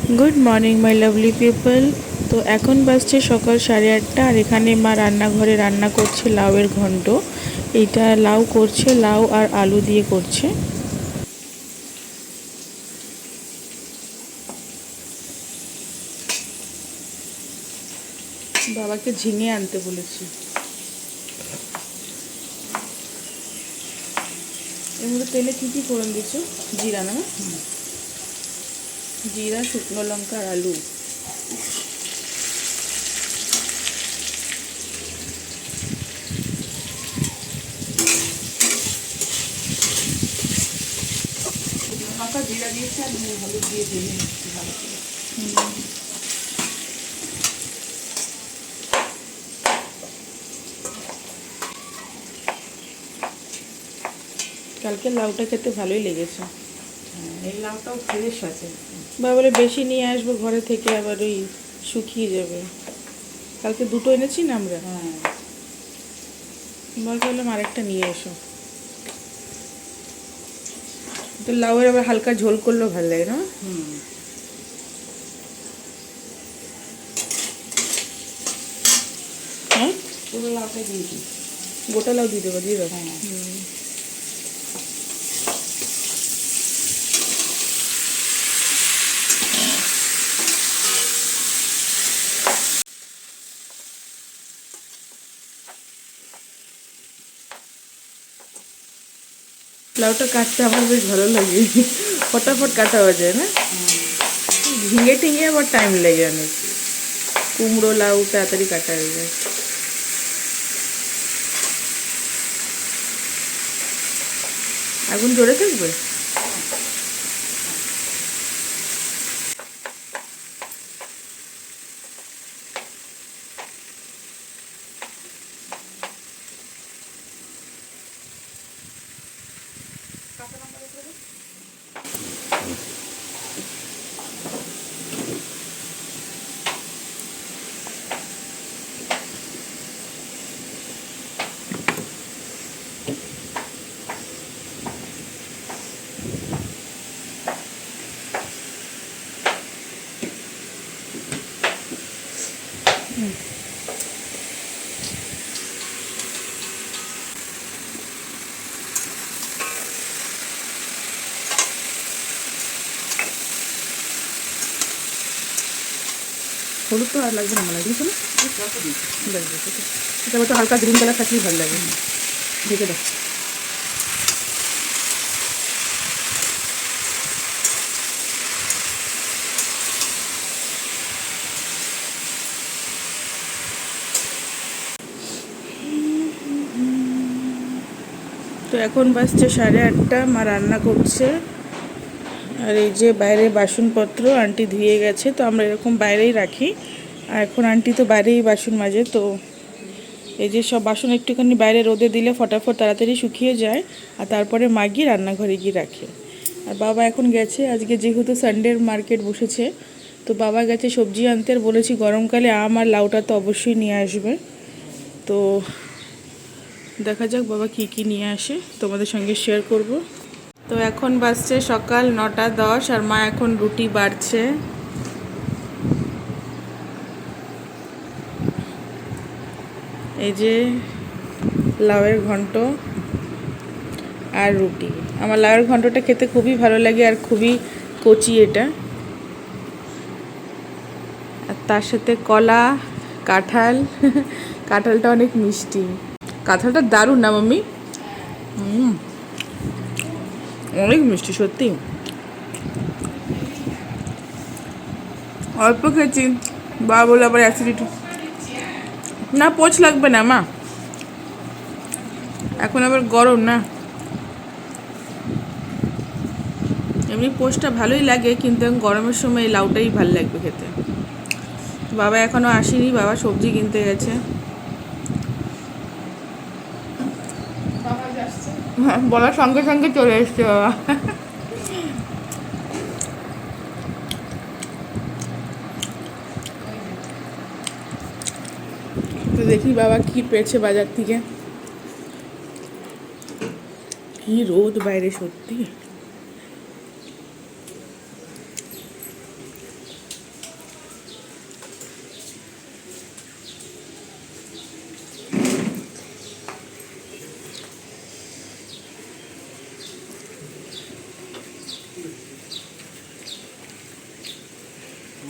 Good morning माई लाभली पिपल। तो এখন বাজছে সকাল 8:30 আর এখানে মা রান্নাঘরে রান্না করছে লাউয়ের ঘন্ট। এটা লাউ করছে, লাউ আর আলু দিয়ে করছে। বাবাকে ঝিঙে আনতে বলেছি। এর মধ্যে তেলে কী কী ফোড়ন দিচ্ছ? জিরা না? জিরা, শুকনো লঙ্কা আর আলু। লঙ্কা জিরা দিয়েছি আর হলুদ দিয়ে ভেজে নিচ্ছি ভালো করে। কালকে লাউটা খেতে ভালোই লেগেছে। এই লাউটাও ফ্রেশ আছে। বা বলে বেশি নিয়ে আসবো ঘরে থেকে, আবার ওই শুকিয়ে যাবে। কালকে দুটো এনেছি না আমরা। বললাম আরেকটা নিয়ে এসো। তো লাউয়ের আবার হালকা ঝোল করলেও ভালো লাগে না? হ্যাঁ, পুরো লাউটা দিয়ে দিই। গোটা লাউ দিয়ে দেবো, দিয়ে দেবো। লাউটা কাটতে আমার বেশ ভালো লাগে, ফটাফট কাটা হয়ে যায় না? ঝিঙে টিঙে আবার টাইম লাগে অনেক। কুমড়ো লাউ তাড়াতাড়ি কাটা হয়ে যায়। আগুন জোরে থাকবে? হলুদ তো আর লাগবে না, মনে দিয়েছো না? এটা তো হালকা গ্রিন কালার থাকলেই ভালো লাগে। ঢেকে দাও। তো এখন বাজছে 8:30, মা রান্না করছে। আর এই যে বাইরে বাসনপত্র আন্টি ধুয়ে গেছে, তো আমরা এরকম বাইরেই রাখি। আর এখন আন্টি তো বাইরেই বাসন মাজে। তো এই যে সব বাসন একটুখানি বাইরে রোদে দিলে ফটাফট তাড়াতাড়ি শুকিয়ে যায়, আর তারপরে মা গিয়ে রান্নাঘরে গিয়ে রাখে। আর বাবা এখন গেছে, আজকে যেহেতু সানডের মার্কেট বসেছে, তো বাবা গেছে সবজি আনতে। আর বলেছি গরমকালে আম আর লাউটা তো অবশ্যই নিয়ে আসবে। তো দেখা যাক বাবা কি কি নিয়ে আসে, তোমাদের সঙ্গে শেয়ার করব। তো এখন বাজছে সকাল 9:10 আর মা এখন রুটি বাড়ছে। এই যে লাউয়ের ঘন্ট আর রুটি। আমার লাউয়ের ঘন্টটা খেতে খুবই ভালো লাগে আর খুবই কচি এটা। আর তার সাথে কলা, কাঁঠাল। কাঁঠালটা অনেক মিষ্টি। কাঁঠালটা দারুণ না মাম্মি? অনেক মিষ্টি সত্যি। অল্প খেয়েছি, বাবা বলে আবার অ্যাসিডিটি। না, পোচ লাগবে না মা, এখন আবার গরম না। এমনি পোচটা ভালোই লাগে, কিন্তু গরমের সময় এই লাউটাই ভালো লাগবে খেতে। বাবা এখনও আসেনি, বাবা সবজি কিনতে গেছে। বলার সঙ্গে সঙ্গে চলে এসছে বাবা। তো দেখি বাবা কি পেয়েছে বাজার থেকে। কি রোদ বাইরে সত্যি।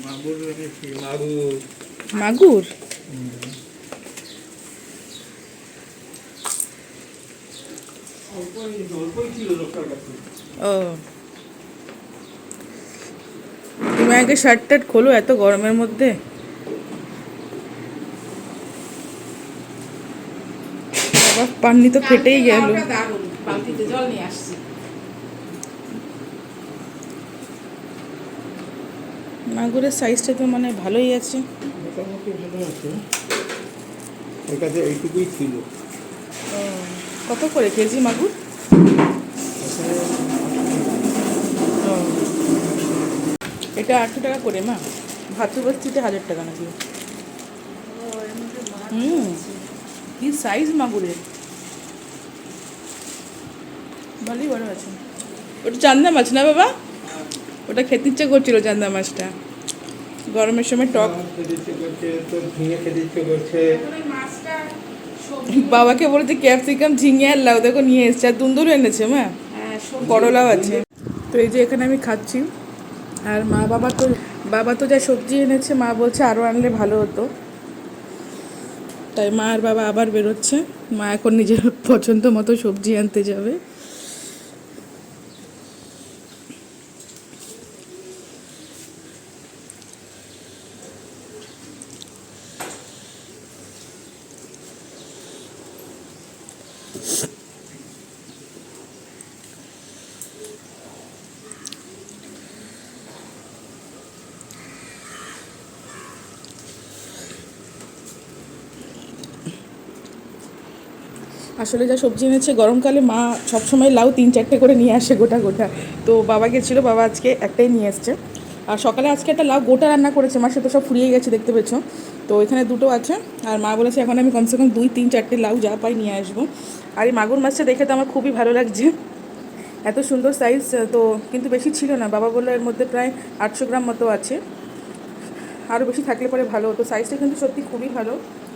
মাগুর এনেছি, মাগুর। মাগুর? অল্পই ছিল লোকটার কাছে। ও, তুমি আগে শার্ট টার্ট খোলো এত গরমের মধ্যে। বাবা, পান্নি তো ফেটেই কালকে গেল। লাউটা দারুণ, বালতিতে জল নিয়ে আসছি। মাগুরের সাইজটা তো মানে ভালোই আছে। মোটামুটি ভালো আছে, ওর কাছে এইটুকুই ছিল। ও, কত করে কেজি মাগুর? ও, এটা 800 টাকা করে মা। ভাতুবস্তিতে 1000 টাকা নাকি? হুম, কি সাইজ মাগুরের, ভালোই বড় আছে। ওটা চান্দা মাছ না বাবা? ওটা খেতে ইচ্ছে করছিল চান্দা মাছটা, গরমের সময় টক। খেতে ইচ্ছে করছে, তো ঝিঙে খেতে ইচ্ছে করছে। এখন ওই মাছটা সবজি বাবাকে বলেছে ক্যাপসিকাম ঝিঙে আর লাউ, দেখো নিয়ে এসছে, আর দুন্দুল এনেছে মা, সবজি করলাও আছে। তো এই যে এখানে আমি খাচ্ছি, আর বাবা তো যা সবজি এনেছে, মা বলছে আরও আনলে ভালো হতো। তাই মা আর বাবা আবার বেরোচ্ছে, মা এখন নিজের পছন্দ মতো সবজি আনতে যাবে। আসলে যা সবজি এনেছে, গরমকালে মা সবসময় লাউ 3-4টে করে নিয়ে আসে গোটা গোটা। তো বাবা গেছিলো, বাবা আজকে একটাই নিয়ে এসছে। আর সকালে আজকে একটা লাউ গোটা রান্না করেছে মা, সে তো সব ফুরিয়ে গেছে দেখতে পেয়েছো। তো এখানে দুটো আছে, আর মা বলেছে এখন আমি কমসে কম 2-3-4টে লাউ যা পাই নিয়ে আসবো। আর এই মাগুর মাছটা দেখে তো আমার খুবই ভালো লাগছে, এত সুন্দর সাইজ। তো কিন্তু বেশি ছিল না, বাবা বললো এর মধ্যে প্রায় 800 গ্রাম মতো আছে, আরও বেশি থাকলে পরে ভালো হতো। সাইজটা কিন্তু সত্যি খুবই ভালো,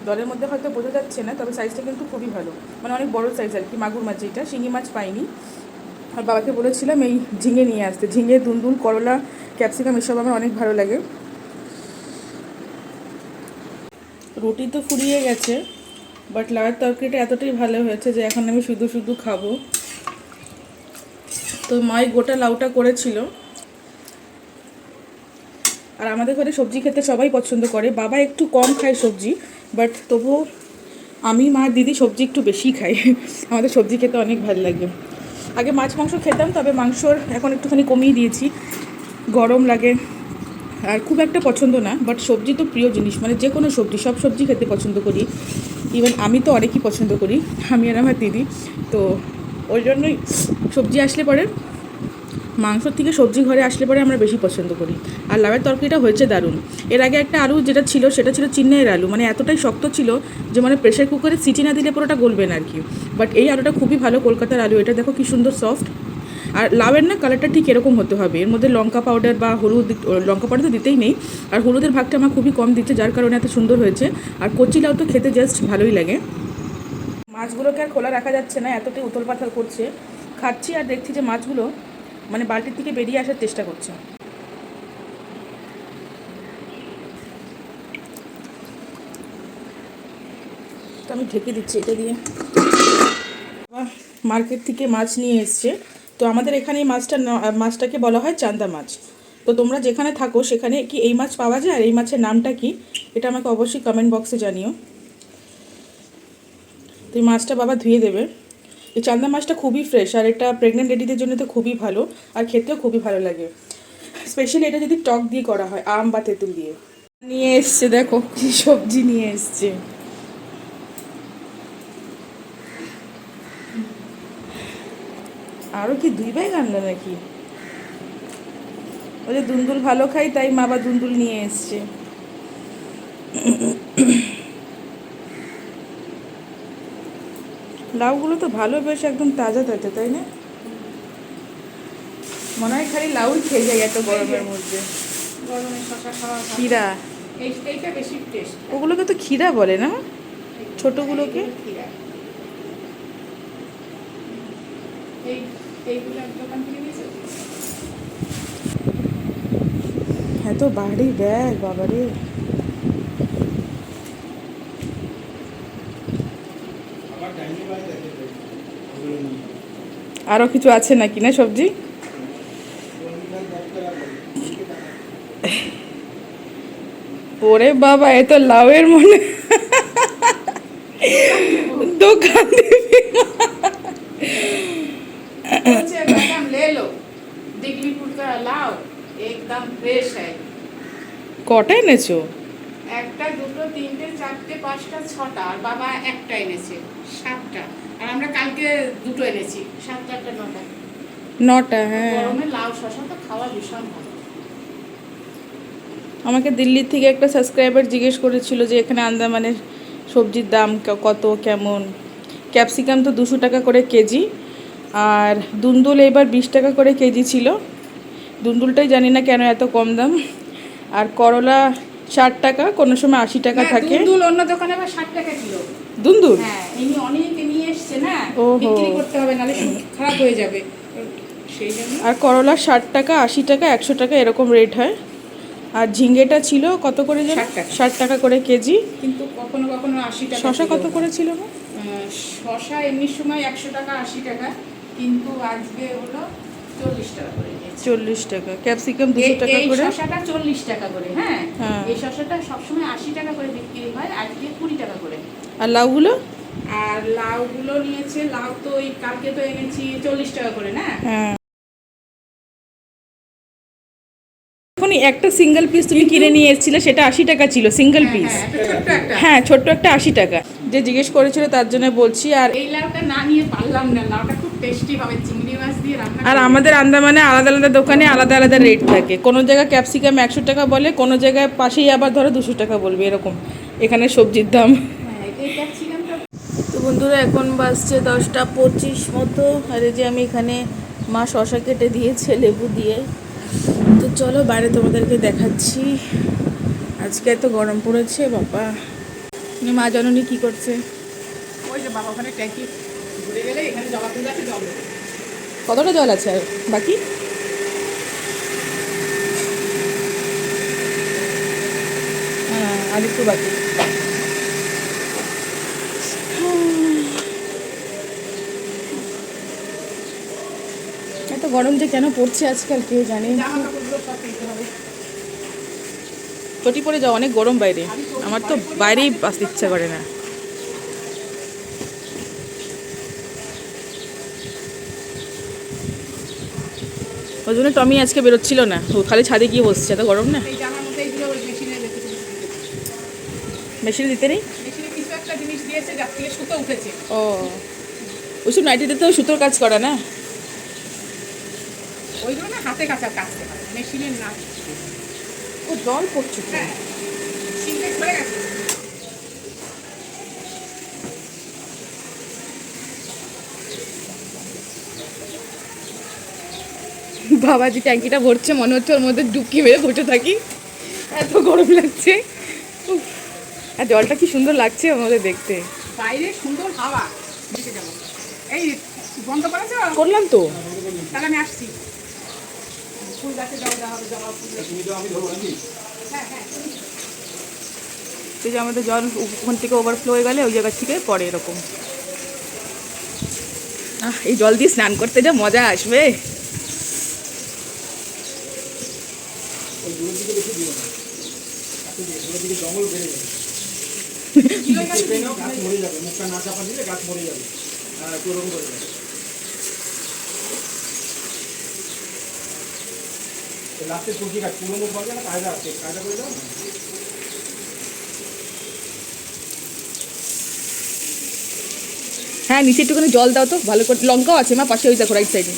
দলের মধ্যে হয়তো বোঝা যাচ্ছে না, তবে সাইজটা কিন্তু খুবই ভালো, মানে অনেক বড় সাইজ আর কি। মাগুর মাছ যেটা, শিঙি মাছ পাইনি। আর বাবাকে বলেছিলাম এই ঝিঙে নিয়ে আসতে, ঝিঙে, দুন্দুল, করলা, ক্যাপসিকাম এসব আমার অনেক ভালো লাগে। রুটি তো ফুরিয়ে গেছে, বাট লাউয়ের তরকারিটা এতটাই ভালো হয়েছে যে এখন আমি শুধু শুধু খাবো। তো মাই গোটা লাউটা করেছিল। আর আমাদের ঘরে সবজি খেতে সবাই পছন্দ করে, বাবা একটু কম খায় সবজি, বাট তবুও আমি, মা, দিদি সবজি একটু বেশি খাই। আমাদের সবজি খেতে অনেক ভালো লাগে। আগে মাছ মাংস খেতাম, তবে মাংসর এখন একটুখানি কমিয়ে দিয়েছি, গরম লাগে আর খুব একটা পছন্দ না। বাট সবজি তো প্রিয় জিনিস, মানে যে কোনো সবজি, সব সবজি খেতে পছন্দ করি। ইভেন আমি তো অনেকই পছন্দ করি, আমি আর আমার দিদি। তো ওই জন্যই সবজি আসলে পরে, মাংসর থেকে সবজি ঘরে আসলে পরে আমরা বেশি পছন্দ করি। আর লাউয়ের তরকারিটা হয়েছে দারুণ। এর আগে একটা আলু যেটা ছিল, সেটা ছিল চিন্নাইয়ের আলু, মানে এতটাই শক্ত ছিল যে মানে প্রেশার কুকারে সিটি না দিলে পুরোটা গলবে না আর কি। বাট এই আলুটা খুবই ভালো, কলকাতার আলু, এটা দেখো কি সুন্দর সফট। আর লাউয়ের না কালারটা ঠিক এরকম হতে হবে, এর মধ্যে লঙ্কা পাউডার বা হলুদ, লঙ্কা পাউডার তো দিতেই নেই, আর হলুদের ভাগটা আমার খুবই কম দিচ্ছে, যার কারণে এত সুন্দর হয়েছে। আর কচি লাউ তো খেতে জাস্ট ভালোই লাগে। মাছগুলোকে আর খোলা রাখা যাচ্ছে না, এতটাই উতল পাথাল করছে। খাচ্ছি আর দেখছি যে মাছগুলো মানে বালতির থেকে বেরিয়ে আসার চেষ্টা করছে। তো আমি ঢেকে দিচ্ছি এটা দিয়ে। মার্কেট থেকে মাছ নিয়ে এসছে। তো আমাদের এখানে এই মাছটাকে বলা হয় চান্দা মাছ। তো তোমরা যেখানে থাকো সেখানে কি এই মাছ পাওয়া যায়, আর এই মাছের নামটা কি, এটা আমাকে অবশ্যই কমেন্ট বক্সে জানিও। তো এই মাছটা বাবা ধুয়ে দেবে। এই চান্দা মাছটা খুবই ফ্রেশ, আর এটা প্রেগনেন্ট লেডিদের জন্য তো খুবই ভালো, আর খেতেও খুবই ভালো লাগে। স্পেশালি এটা যদি টক দিয়ে করা হয়, আম বা তেঁতুল দিয়ে। নিয়ে এসছে, দেখো কি সবজি নিয়ে এসছে। আরও কি 2 ব্যাগ আনলো নাকি? ওই যে দুন্দুল ভালো খাই, তাই মা আবার দুন্দুল নিয়ে এসছে। লাউগুলো তো ভালো, বেশ একদম তাজা তাজা, তাই না? মনে হয় খালি লাউই খেয়ে যায় এত গরমের মধ্যে। গরমে শশা খাওয়া ভালো। ক্ষীরা, এইটা বেশি টেস্ট। ওগুলোকে তো ক্ষীরা বলে না, ছোটোগুলোকে? এইগুলো এক দোকান থেকে নিয়েছে। এত ভারী ব্যাগ বাবারে। আবার ডাইনিং বাই দেখে তো ওগুলো নিয়ে আরো কিছু আছে নাকি না সবজি? ওগুলো 10 টাকা করে ওরে বাবা, এ তো লাউয়ের মনে দোকান দিবি। बोलছে मैडम ले लो दिगलीपुर का लाओ एकदम फ्रेश है। কটা এনেছো? একটা দুটো তিনটে চারটে পাঁচটা ছটা আর বাবা একটা এনেছে, সাতটা। আর আমরা কালকে দুটো এনেছি, সাতটা একটা নটা। 9টা, হ্যাঁ। গরমে লাউ শশা তো খাওয়া ভীষণ ভালো। আমাকে দিল্লি থেকে একটা সাবস্ক্রাইবার জিজ্ঞেস করেছিল যে এখানে আন্দামানের সবজির দাম কত কেমন। ক্যাপসিকাম তো 200 টাকা করে কেজি, আর দুন্দুল এবার 20 টাকা করে কেজি ছিল। দুন্দুলটাই জানি না কেন এত কম দাম। আর করলা 60 টাকা, কোনো সময় 80 টাকা না, থাকে। দুধ অন্য দোকানে আবার 60 টাকা কিলো। দুন্দুল, হ্যাঁ, ইনি অনেক নিয়ে এসছে না, ওহো। বিক্রি করতে হবে নাহলে খারাপ হয়ে যাবে, সেই জন্য। আর করলা 60 টাকা, 80 টাকা, 100 টাকা এরকম রেট হয়। আর ঝিঙ্গেটা ছিল কত করে যেন? 60 টাকা। 60 টাকা করে কেজি। কিন্তু কখনো কখনো 80 টাকা। শশা কিলো। কত করে ছিল না? শশা এমনি সময় 100 টাকা 80 টাকা, কিন্তু আজকে হলো 40 টাকা করে নিয়েছে। 40 টাকা। ক্যাপসিকাম 200 টাকা এই করে। শশাটা 40 টাকা করে, হ্যাঁ। হ্যাঁ। এই শশাটা সবসময় 80 টাকা করে বিক্রি হয়, আজকে 20 টাকা করে। আর লাউগুলো? আর লাউগুলো নিয়েছে, লাউ তো ওই কালকে তো এনেছি 40 টাকা করে, না? হ্যাঁ। এখন একটা সিঙ্গেল পিস তুমি কিনে নিয়ে এসেছিলে, সেটা 80 টাকা ছিল সিঙ্গেল হ্যাঁ, পিস। হ্যাঁ, একটা ছোট্ট একটা। হ্যাঁ, ছোট্ট একটা 80 টাকা। যে জিজ্ঞেস করেছিল তার জন্য বলছি। আর এই লাউটা না নিয়ে পারলাম না, লাউটা খুব টেস্টি হবে চিংড়ি মাছ দিয়ে রান্না আর করলে। আমাদের আন্দামানে আলাদা আলাদা দোকানে আলাদা আলাদা রেট থাকে। কোনো জায়গায় ক্যাপসিকাম 100 টাকা বলে, কোনো জায়গায় পাশেই আবার ধরো 200 টাকা বলবে, এরকম এখানে সবজির দাম। হ্যাঁ, এই ক্যাপসিকামটা তো বন্ধুরা, এখন বাজছে 10টা 25 মতো। আর এই যে আমি এখানে মা শশা কেটে দিয়েছে লেবু দিয়ে। তো চলো বাইরে তোমাদেরকে দেখাচ্ছি। আজকে এত গরম পড়েছে বাবা। মা জননী কি করছে? ওই যে বাবা ওখানে ট্যাঙ্কি ঘুরে গেলে এখানে জবা ফুল গাছে জল দেবে। কতটা জল আছে আর বাকি? হ্যাঁ, আর একটু বাকি। এত গরম যে কেন পড়ছে আজকাল কেউ জানে। জামা কাপড়গুলো সব কিনতে হবে। চটি পরে যাও, অনেক গরম বাইরে। আমার তো বাইরেই আসতে ইচ্ছা করে না। ওই জন্য টমি আজকে বেরোচ্ছিল না, ও খালি ছাদে গিয়ে বসছে, এত গরম না। এই জামার মধ্যে এইগুলো ওই মেশিনে রেখে দিয়েছে। মেশিনে দিতে নেই? মেশিনে কিছু একটা জিনিস দিয়েছে যার থেকে সুতো উঠেছে। ও, ওইসব নাইটিতে তো সুতোর কাজ করা না। ওইগুলো না হাতে কাঁচা কাচতে হয়, মেশিনের না। ও জল পড়ছে তো। হ্যাঁ, সিনটেক্স ভরে গেছে। বাবাজি ট্যাঙ্কিটা ভরছে, মনে হচ্ছে ওর মধ্যে ডুবকি মেরে বসে থাকি, এত গরম লাগছে। উফ, আর জলটা কি সুন্দর লাগছে ওর মধ্যে দেখতে। বাইরে সুন্দর হাওয়া। দেখে যাবো। এই বন্ধ করেছো? করলাম তো। তাহলে আমি আসছি। ফুল গাছে জল দেওয়া হবে, জবা ফুল গাছে। তুমি তো আমি ধরবো নাকি হ্যাঁ, হ্যাঁ। এই যে আমাদের জল ওখান থেকে ওভারফ্লো হয়ে গেলে ওই জায়গা থেকে পড়ে এরকম। এই জল দিয়ে স্নান করতে যা মজা আসবে। ওই দূরের দিকে বেশি দিও না, এত দূরের দিকে জঙ্গল বেড়ে যাবে। চেপে নাও, গাছ মরে যাবে। মুখটা না চাপা দিলে গাছ মরে যাবে। হ্যাঁ, একটু ওরকম করে দাও। লাস্টে সবজি গাছ পুরো মুখ বাজে না, কায়দা আছে, কায়দা করে দাও না। হ্যাঁ, নিচে একটুখানি জল দাও তো ভালো করে। লঙ্কাও আছে মা পাশে, ওই দেখো রাইট সাইডে।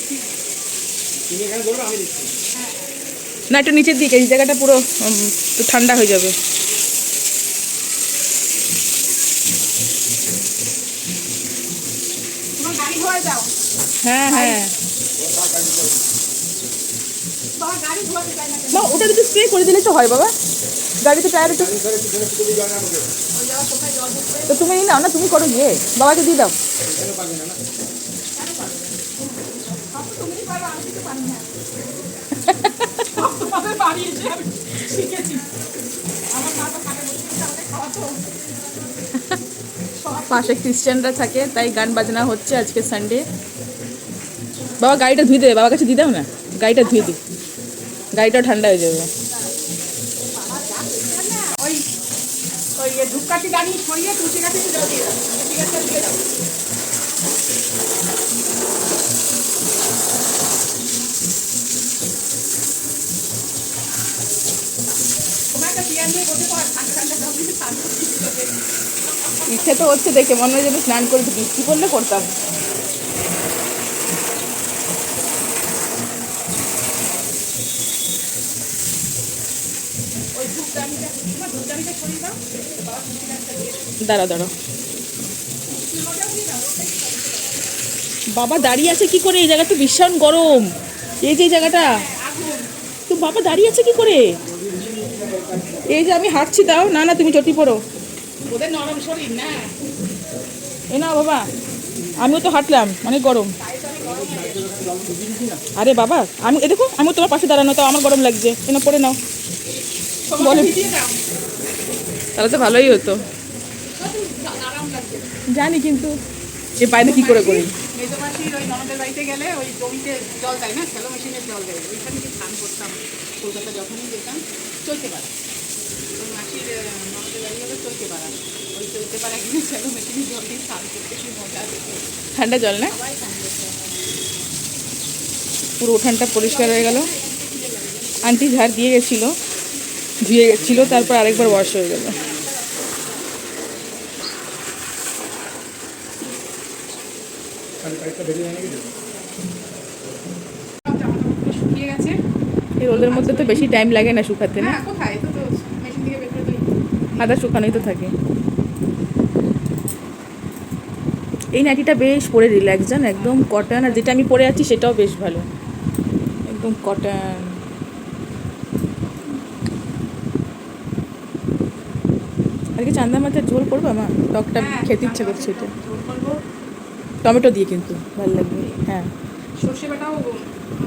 তুমি এখানে ধরো, আমি দেখছি। না, একটু নিচের দিকে, এই জায়গাটা পুরো একটু ঠান্ডা হয়ে যাবে। তোমার গাড়ি ধোয়া যাও। হ্যাঁ হ্যাঁ, বাবা গাড়ি ধোয়াতে চায় না কেন? মা ওটা একটু স্প্রে করে দিলে তো হয় বাবা, গাড়িতে টায়ার একটু। আমি ধরে পিছনে ফুটবি জল না করে ওই জায়গা কোথায় জল ঢুকবে? তো তুমি নাও না, তুমি করো গিয়ে, বাবাকে দিয়ে দাও। কেন পারবে না? না কেন পারবে না? সব তো তুমিই পারো, আমি কিছু পারি না। সব তোমাদের বাড়ি এসে আমি শিখেছি। আমার মা তো খাটে বসে বসে আমাকে খাওয়াতো। পাশে খ্রিস্টানরা থাকে, তাই গান বাজনা হচ্ছে আজকে সানডে। বাবা গাড়িটা ধুয়ে দেবে, বাবার কাছে দিয়ে দাও না, গাড়িটা ধুয়ে দিই, গাড়িটাও ঠান্ডা হয়ে যাবে। ওই ওই ধূপকাঠি দাঁড়িয়ে সরিয়ে তুলসী গাছে জল দিয়ে দাও, তুলসী গাছে দিয়ে দাও। তোমার একটা চেয়ার নিয়ে বসে পড়া, ঠান্ডা ঠান্ডা জল দিয়ে স্নান করতে হবে। ইচ্ছে তো হচ্ছে দেখে, মনে হয় যেন স্নান করে বৃষ্টি পড়লে করতাম। ওই ধূপদানিটা, তোমার ধূপদানিটা সরিয়ে দাও, বাবা তুলসী গাছটা দিয়ে দাও। দাঁড়াও দাঁড়াও, বাবা দাঁড়িয়ে আছে কি করে? এই জায়গাটা ভীষণ গরম, এই যে এই জায়গাটা, আগুন। তো বাবা দাঁড়িয়ে আছে কি করে? এই যে আমি হাঁটছি, দাও না, না তুমি চটি পড়ো। ওদের নরম শরীর না, এ না বাবা, আমিও তো হাঁটলাম, অনেক গরম। আরে বাবা, আমি এ দেখো, আমিও তোমার পাশে দাঁড়ানো, তো আমার গরম লাগছে, এনা পড়ে নাও। তোমার ভিজিয়ে দাও, তাহলে তো ভালোই হতো। আরাম লাগবে। জানি, কিন্তু এ বাইরে কি করে করি? মেজমাসির ওই ননদের বাড়িতে গেলে ওই জমিতে জল দেয় না, শ্যালো মেশিনের জল দেয়, ওইখানে কি স্নান করতাম কলকাতা যখনই যেতাম। চলতে পারা ওই মাসির ননদের বাড়ি গেলে চলতে পারা, ওই চলতে পারা গিয়ে শ্যালো মেশিনের জল দিয়ে স্নান করতে কি মজা যেত। ঠান্ডা জল না, সবাই স্নান করতে। পুরো উঠানটা পরিষ্কার হয়ে গেল। আন্টি ঝাড় দিয়ে গেছিলো, ধুয়ে গেছিলো, তারপর আরেকবার ওয়াশ হয়ে গেল। আর পাইপটা বেরিয়ে যায় নাকি? জামাকাপড়গুলো শুকিয়ে গেছে। এই রোদের মধ্যে তো বেশি টাইম লাগে না শুকাতে, না? হ্যাঁ, কোথায় তো তো মেশিন থেকে বের করে দিই। আদা শুকানোই তো থাকে। এই নাইটিটা বেশ পরে রিল্যাক্স, জান, একদম কটন। আর যেটা আমি পরে আছি সেটাও বেশ ভালো, একদম কটন। আজকে চান্দা মাছের ঝোল করবো, আমার টকটা হ্যাঁ, খেতে ইচ্ছে করছে, এটা ঝোল করবো। টমেটো দিয়ে, কিন্তু ভালো লাগবে। হ্যাঁ, সর্ষে বাটাও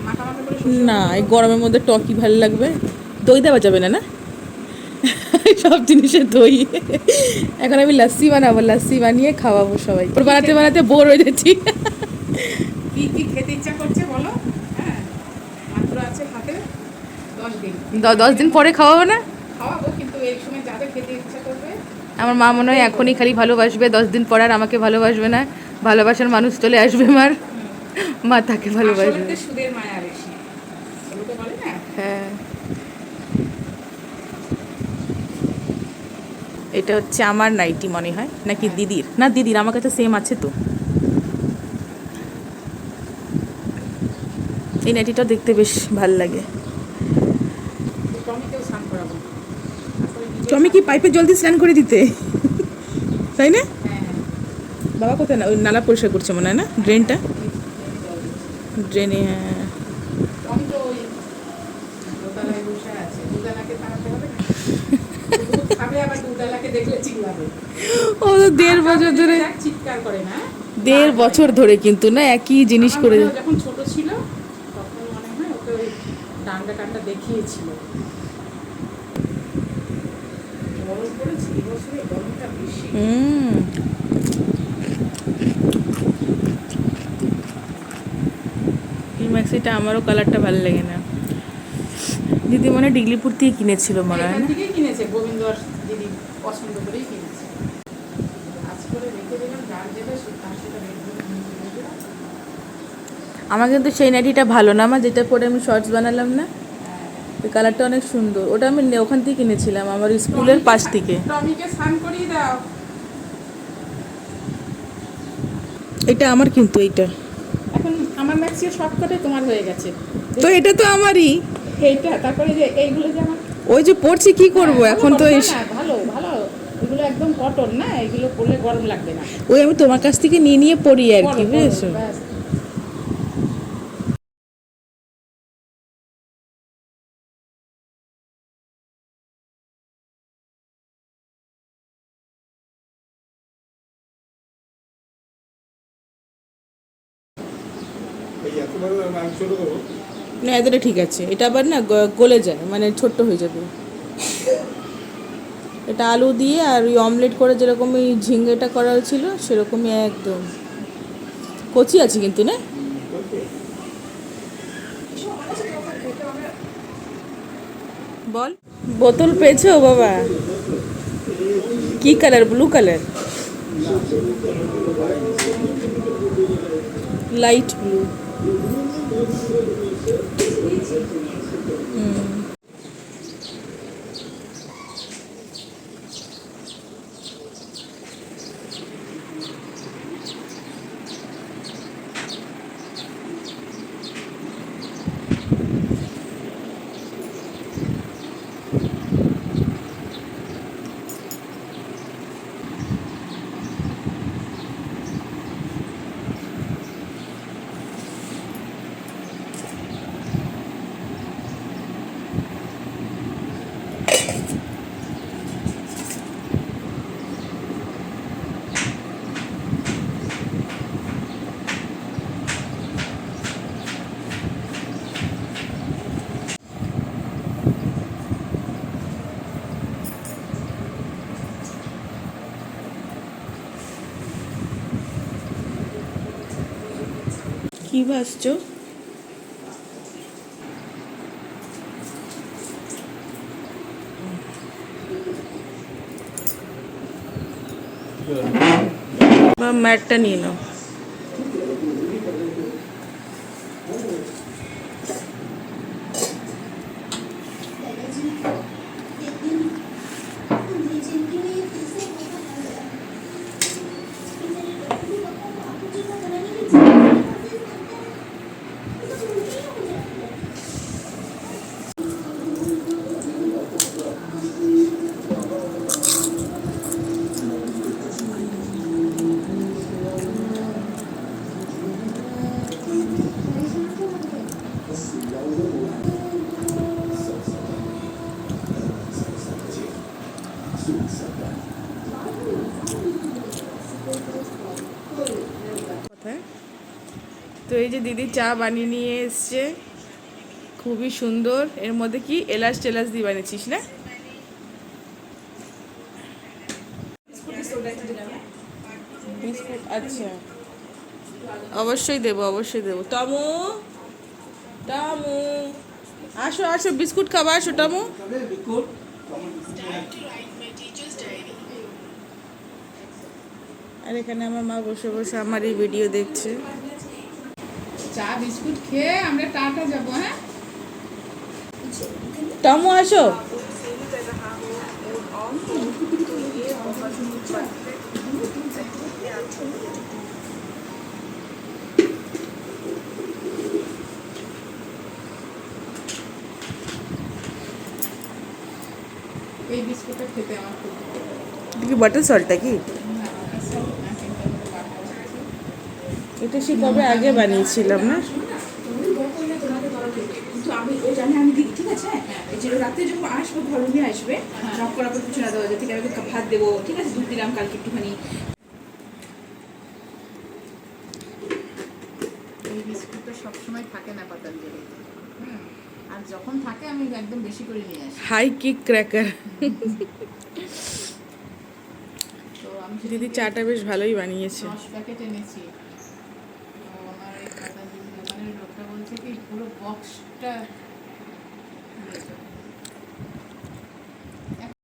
মাখা মাখা করে সর্ষে না বাটা এই করবো। গরমের মধ্যে টকই ভালো লাগবে। দই দেওয়া যাবে না, না? সব জিনিসের দই। এখন আমি লাস্সি বানাবো, লাস্সি বানিয়ে খাওয়াবো সবাই। ওর বানাতে বানাতে বোর হয়ে যাচ্ছি। কি কি খেতে ইচ্ছা করছে বলো? হ্যাঁ, মাত্র আছে হাতে 10 দিন। 10 দিন পরে খাওয়াবো না? খাওয়াবো, কিন্তু এই সময় যাদের খেতে ইচ্ছা করবে। আমার মা মনে হয় এখনই খালি ভালোবাসবে, 10 দিন পর আর আমাকে ভালোবাসবে না। ভালোবাসার মানুষ চলে আসবে মার, মা তাকে ভালোবাসবে। আসলে তো সুদের মায়া বেশি, ওগুলো বলে না। হ্যাঁ, এটা হচ্ছে আমার নাইটি মনে হয়, নাকি দিদির? না দিদির, আমার কাছে সেম আছে তো। এই নাইটিটাও দেখতে বেশ ভাল লাগে। টমেটো স্নান করাবো। তারপরে তো আমি কি পাইপে জল দিয়ে স্নান করে দিতে, তাই না? হ্যাঁ, বাবা কোথায়, না ওই নালা পরিষ্কার করছে মনে হয়, না ড্রেনটা, ড্রেনে। হ্যাঁ, টমেটো ওই দোতলায় বসে আছে, দুতলাকে তাড়াতে হবে না। দুধ খাবে, আবার দুতলাকে দেখলে চিল্লাবে। ও তো 1.5 বছর ধরে, দেখ, চিৎকার করে না। 1.5 বছর ধরে কিন্তু না একই জিনিস আমার করে। মনে হয় যখন ছোট ছিল তখন মনে হয় ওকে ওই ডান্ডা টান্ডা দেখিয়েছিল। গরম পড়েছে, এই বছরে গরমটা বেশি। হুম, এই ম্যাক্সিটা আমারও কালারটা ভালো লাগে না। দিদি মনে হয় ডিগলিপুর থেকে কিনেছিল মনে হয়, এখান না? থেকেই কিনেছে, গোবিন্দ আর দিদি পছন্দ করেই কিনেছে। আজ করে রেখে দিলাম, যার যেটা তার সেটা রেখে দিলাম। আমার কিন্তু সেই নাইটিটা ভালো না, আমার যেটা পরে আমি শর্টস বানালাম না, ওই কালারটা অনেক সুন্দর। ওটা আমি ওখান থেকে কিনেছিলাম, আমার স্কুলের পাশ থেকে। টমিকে স্নান করিয়ে দাও। এটা আমার, কিন্তু এইটা এখন আমার ম্যাক্সিও সবকটাই তোমার হয়ে গেছে। তো, এটা তো আমারই। এইটা, তারপরে যে এইগুলো যে আমার। ওই যে পড়ছি, কি করব হ্যাঁ, এখন তো ভালো এই, না, ভালো ভালো, এগুলো একদম কটন না, এগুলো পরলে গরম লাগবে না। ওই আমি তোমার কাছ থেকে নিয়ে নিয়ে পড়ি আর কি, পরো, পরো, বুঝেছো? ব্যাস। এই এত বড় আমি ছোট করবো। না এতটা ঠিক আছে, এটা আবার না গলে যায়, মানে ছোট্ট হয়ে যাবে। এটা আলু দিয়ে আর ওই অমলেট করে যেরকম ওই ঝিঙ্গেটা করা হয়েছিল সেরকমই একদম কচি আছে কিন্তু না। বল বোতল পেয়েছো বাবা? কি colour? Blue colour, light blue. কি ভাসছো? ম্যাটটা নিয়ে নাও। কোথায়? তো এই যে দিদি চা বানিয়ে নিয়ে এসছে, খুবই সুন্দর। এর মধ্যে কি এলাচ টেলাচ দিয়ে বানিয়েছিস না? বিস্কুট, আচ্ছা অবশ্যই দেবো, অবশ্যই দেবো। টামু, টামু আসো আসো, বিস্কুট খাবা, আসো টামু। আর এখানে আমার মা বসে বসে আমার এই ভিডিও দেখছে। চা বিস্কুট খেয়ে আমরা টাটা যাবো। হ্যাঁ, টামু আসো। এই বিস্কুটটা খেতে আমার খুব ভালো লাগে। এটা কি বাটার সল্টটা কি? না, সব না, কিন্তু আমাদের বাটা আছে। এটা সে কবে আগে বানিয়েছিলাম না? কিন্তু আমি ও জানে আমি দিই, ঠিক আছে? এই যে রাতে যখন আসবো ঘর নিয়ে আসবে, নক করার পর কিছু না দেওয়া যায়, ঠিক আছে? আমি ভাত দেবো, ঠিক আছে? দুধ দিলাম কালকে একটুখানি। এই বিস্কুটটা সবসময় থাকে না পাতাঞ্জলিতে। আর যখন থাকে আমি একদম বেশি করে নিয়ে আসি। High kick cracker. তো আমি দিদি চাটা বেশ ভালোই বানিয়েছে। 10 প্যাকেট এনেছি। তো আমার এই পাতাঞ্জলি দোকানের লোকটা বলছে কি পুরো বক্সটা নিয়ে যাও।